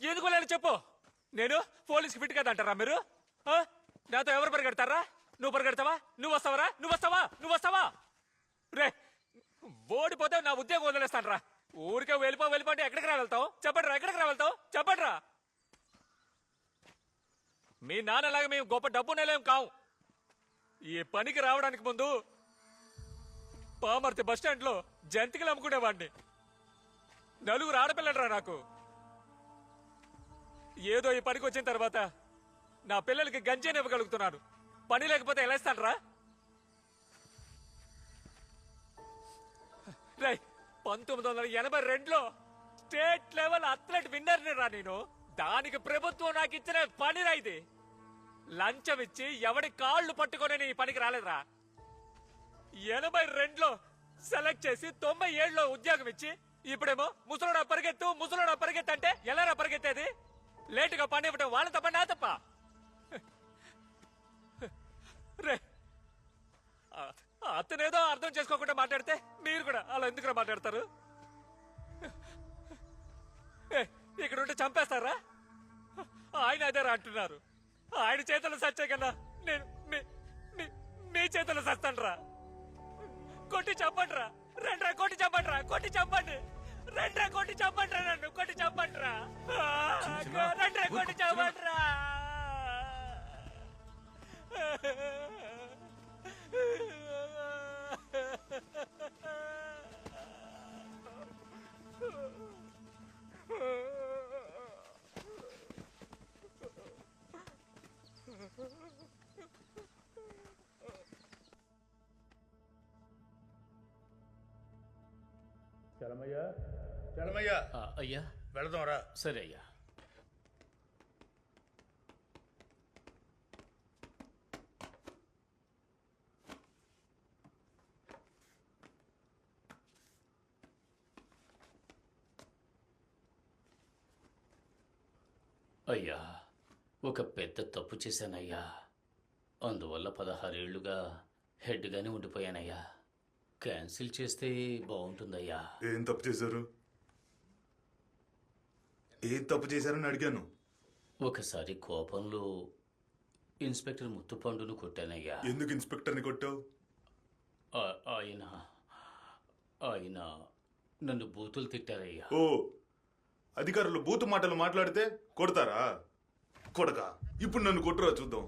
ఎందుకు వెళ్ళాలి చెప్పు. నేను పోలీస్కి ఫిట్ కదా అంటారా మీరు? నాతో ఎవరు పరిగెడతారా? నువ్వు పరిగెడతావా? నువ్వు వస్తావరా? నువ్వు వస్తావా? నువ్వు వస్తావా? రే ఓడిపోతే నా ఉద్యోగం వదిలేస్తాను రా. ఊరికే వెళ్ళిపోతే ఎక్కడికి రా వెళ్తావు చెప్పండి రా. ఎక్కడికి రా వెళ్తావు చెప్పండి రా. మీ నాన్నలాగా మేము గొప్ప డబ్బు నెలేం కావు. ఈ పనికి రావడానికి ముందు పామర్తి బస్టాండ్ లో జంతికలు అమ్ముకునేవాడిని. 4 ఆడపిల్లలరా నాకు. ఏదో ఈ పనికి వచ్చిన తర్వాత నా పిల్లలకి గంజేని ఇవ్వగలుగుతున్నాను. పని లేకపోతే ఎలా ఇస్తాను రా? రై 1982లో స్టేట్ లెవెల్ అథ్లెట్ విన్నర్ని రా నేను. దానికి ప్రభుత్వం నాకు ఇచ్చిన పని రా ఇది. లంచం ఇచ్చి ఎవడి కాళ్ళు పట్టుకొని ఈ పనికి రాలేదురా. 82లో సెలెక్ట్ చేసి 97లో ఉద్యోగం ఇచ్చి ఇప్పుడేమో ముసలోడా పరిగెత్తు అంటే ఎలారా పరిగెత్తేది? లేటుగా పని ఇవ్వడం వాళ్ళ తప్ప నా తప్ప? రే అతనేదో అర్థం చేసుకోకుండా మాట్లాడితే మీరు కూడా అలా ఎందుకు మాట్లాడతారు? ఇక్కడ ఉంటే చంపేస్తారా? ఆయన అదే అంటున్నారు. ఆయన చేతులు సచ్చే కన్నా నేను మీ చేతులు సస్తాను రా. కొట్టి చంపండి రా. రెండ్రా కొట్టి చంపండి రా. కొట్టి చంపండి. రెండ్రా కొట్టి చంపండి రా. నన్ను కొట్టి చంపండి రా. రెండ్రా కొట్టి చంపండి రా. చలమయ్యా అయ్యా వెళదాం రా. సరే అయ్యా. అయ్యా ఒక పెద్ద తప్పు చేశానయ్యా. అందువల్ల 16 ఏళ్లుగా హెడ్గానే ఉండిపోయానయ్యా. క్యాన్సిల్ చేస్తే బాగుంటుందయ్యా. ఏం తప్పు చేశారు? ఏం తప్పు చేశారని అడిగాను. ఒకసారి కోపంలో ఇన్స్పెక్టర్ ముత్తుపండును కొట్టానయ్యా. ఎందుకు ఇన్స్పెక్టర్ని కొట్టావు? ఆయన ఆయన నన్ను బూతులు తిట్టారయ్యా. ఓ అధికారులు బూతు మాటలు మాట్లాడితే కొడతారా? కొడక ఇప్పుడు నన్ను కొట్టురా చూద్దాం.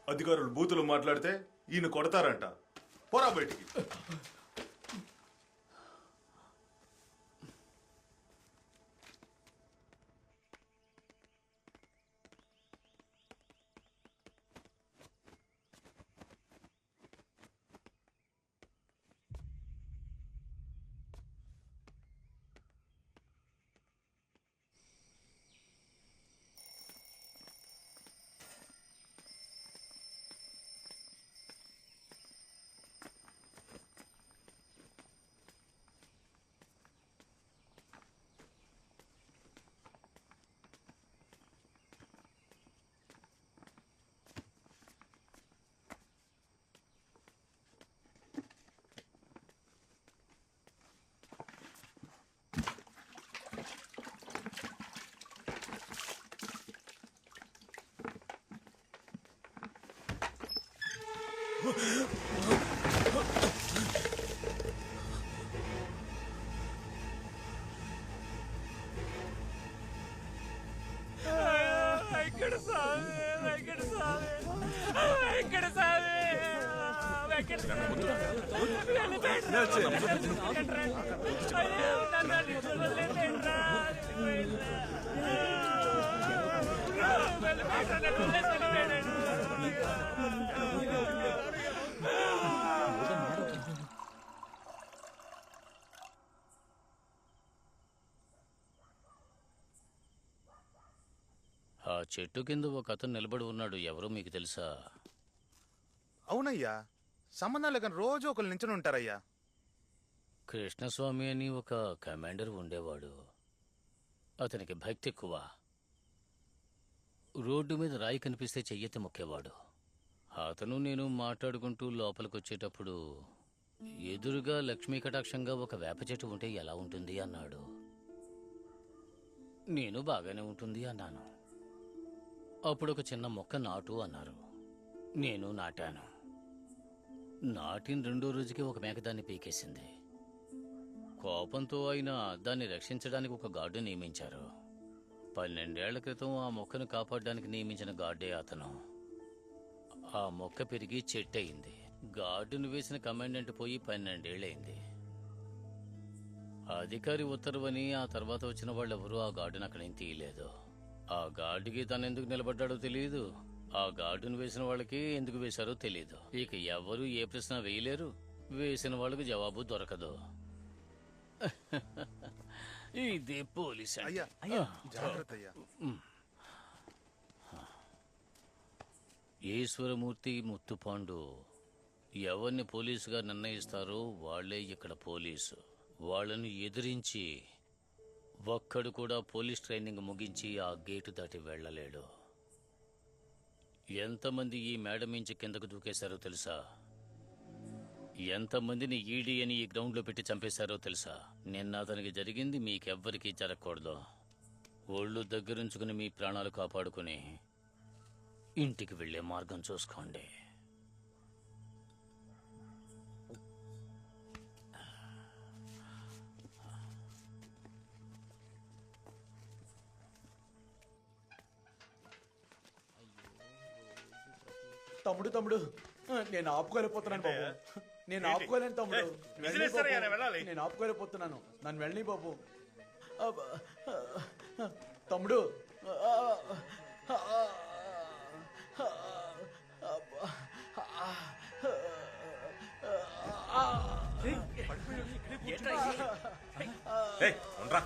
అధికారులు బూతులు మాట్లాడితే ఈయన కొడతారంట. పోరా బయటికి. ఆ చెట్టు కింద ఒక అతను నిలబడి ఉన్నాడు. ఎవరో మీకు తెలుసా? అవునయ్యా, సంబంధం లేకని రోజు ఒకరు నించుని ఉంటారయ్యా. కృష్ణస్వామి అని ఒక కమాండర్ ఉండేవాడు. అతనికి భక్తి ఎక్కువ. రోడ్డు మీద రాయి కనిపిస్తే చెయ్యెత్తి మొక్కేవాడు. అతను నేను మాట్లాడుకుంటూ లోపలికొచ్చేటప్పుడు ఎదురుగా లక్ష్మీ కటాక్షంగా ఒక వేప చెట్టు ఉంటే ఎలా ఉంటుంది అన్నాడు. నేను బాగానే ఉంటుంది అన్నాను. అప్పుడు ఒక చిన్న మొక్క నాటు అన్నారు. నేను నాటాను. నాటిన 2వ రోజుకి ఒక మేక దాన్ని పీకేసింది. కోపంతో ఆయన దాన్ని రక్షించడానికి ఒక గార్డు నియమించారు. 12 ఏళ్ల క్రితం ఆ మొక్కను కాపాడడానికి నియమించిన గార్డే అతను. ఆ మొక్క పెరిగి చెట్టు అయింది. గార్డును వేసిన కమాండెంట్ పోయి 12 ఏళ్ళయింది. అధికారి ఉత్తర్వని ఆ తర్వాత వచ్చిన వాళ్ళెవరూ ఆ గార్డును అక్కడి నుంచి తీయలేదు. ఆ గార్డుకి తను ఎందుకు నిలబడ్డాడో తెలియదు. ఆ గార్డును వేసిన వాళ్ళకి ఎందుకు వేశారో తెలియదు. ఇక ఎవరు ఏ ప్రశ్న వేయలేరు. వేసిన వాళ్ళకి జవాబు దొరకదు. ఇదే పోలీస్ అంటే. అయ్యా జాగ్రత్త అయ్యా. ఈశ్వరమూర్తి, ముత్తుపాండు ఎవరిని పోలీసుగా నిర్ణయిస్తారో వాళ్లే ఇక్కడ పోలీసు. వాళ్ళను ఎదిరించి ఒక్కడు కూడా పోలీస్ ట్రైనింగ్ ముగించి ఆ గేటు దాటి వెళ్ళలేడు. ఎంతమంది ఈ మేడ మించి కిందకు దూకేశారో తెలుసా? ఎంతమందిని ఈడీ అని ఈ గ్రౌండ్లో పెట్టి చంపేశారో తెలుసా? నిన్న అతనికి జరిగింది మీకెవ్వరికీ జరగకూడదు. ఒళ్ళు దగ్గరుంచుకుని మీ ప్రాణాలు కాపాడుకుని ఇంటికి వెళ్ళే మార్గం చూసుకోండి. తమ్ముడు నేను ఆపుకోలేకపోతున్నాను బాబు. నేను ఆపుకోలేను తమ్ముడు. వెళ్ళని బిజినెస్ సరే, బాబు. నేను వెళ్ళాలి. నేను ఆపుకోలేకపోతున్నాను. నన్ను వెళ్ళని బాబు. అబ్బ. తమ్ముడు ఏయ్, ఉండ్రా.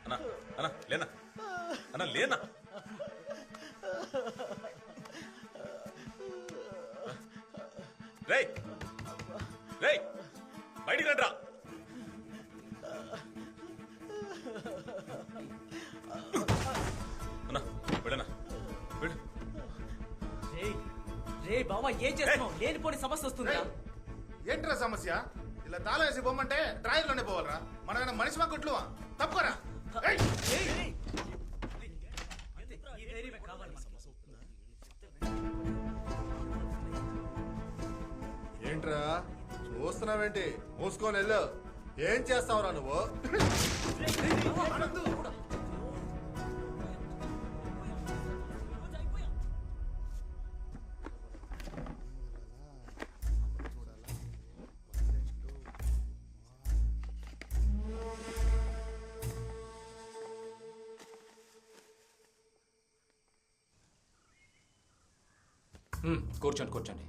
అన్నా, అన్నా, లేనా అన్నా, లేనా. రేయ్ రేయ్, బయటికి రండ్రా. అన్నా, వెళ్ళనా, వెళ్ళు. రే బావా, ఏం చేస్తున్నావు? లేనిపోని సమస్య వస్తుందా? ఏంట్రా సమస్య? ఇలా తాళం వేసి బొమ్మంటే డ్రాయర్లోనే పోవాలరా? మన మనిషి మా కొట్లు తప్పుకోరా. ఏంట్రా చూస్తున్నావేంటి? మూసుకొని వెళ్ళు. ఏం చేస్తావురా నువ్వు? కూర్చోండి కూర్చోండి.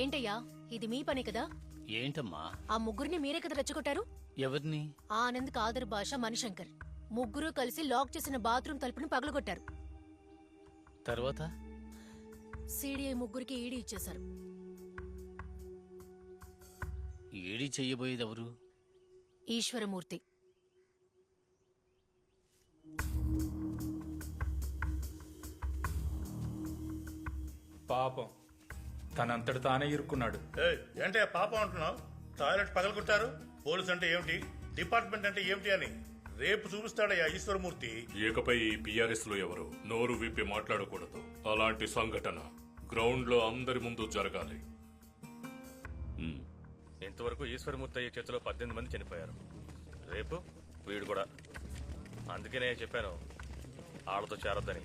ఏంటయ్యా, ఇది మీ పని కదా? ఏంటమ్మా? ఆ ముగ్గురిని మీరే కదా రెచ్చగొట్టారు? ఎవరిని? ఆనంద్, కాదర్ భాష, మణిశంకర్ ముగ్గురు కలిసి లాక్ చేసిన బాత్రూమ్ తలుపుని పగలగొట్టారు. తర్వాత సిడిఐ ముగ్గురికి ఈడీ ఇచ్చేశారు. ఏడి చెయ్యబోయేది ఎవరు? ఈశ్వరమూర్తి. పాపం, తనంతటి తానే ఇరుక్కున్నాడు. ఏంటే పాపం అంటున్నావు? టాయిలెట్ పగలగొట్టారు. పోలీస్ అంటే ఏమిటి, డిపార్ట్మెంట్ అంటే ఏమిటి అని రేపు చూపిస్తాడయ్యా ఈశ్వరమూర్తి. ఇకపై ఈ పిఆర్ఎస్ లో ఎవరు నోరు విప్పి మాట్లాడకూడదు. అలాంటి సంఘటన గ్రౌండ్ లో అందరి ముందు జరగాలి. ఇంతవరకు ఈశ్వరమూర్తి అయ్యే చేతిలో 18 మంది చనిపోయారు. రేపు వీడు కూడా. అందుకే నేను చెప్పాను వాళ్ళతో చేరొద్దని.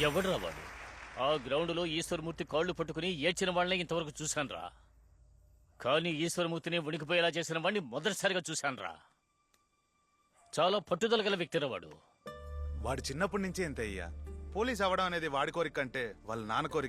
ఎవడ్రా వాడు? ఆ గ్రౌండ్లో ఈశ్వరమూర్తి కాళ్ళు పట్టుకుని ఏడ్చిన వాళ్ళని ఇంతవరకు చూశాన్రా. కానీ ఈశ్వరమూర్తిని వణికిపోయేలా చేసిన వాడిని మొదటిసారిగా చూశాన్రా. చాలా పట్టుదల గల వ్యక్తిరా వాడు. వాడు చిన్నప్పటి నుంచే ఎంత అయ్యా. పోలీస్ అవ్వడం అనేది వాడి కోరిక కంటే వాళ్ళ నాన్న కోరిక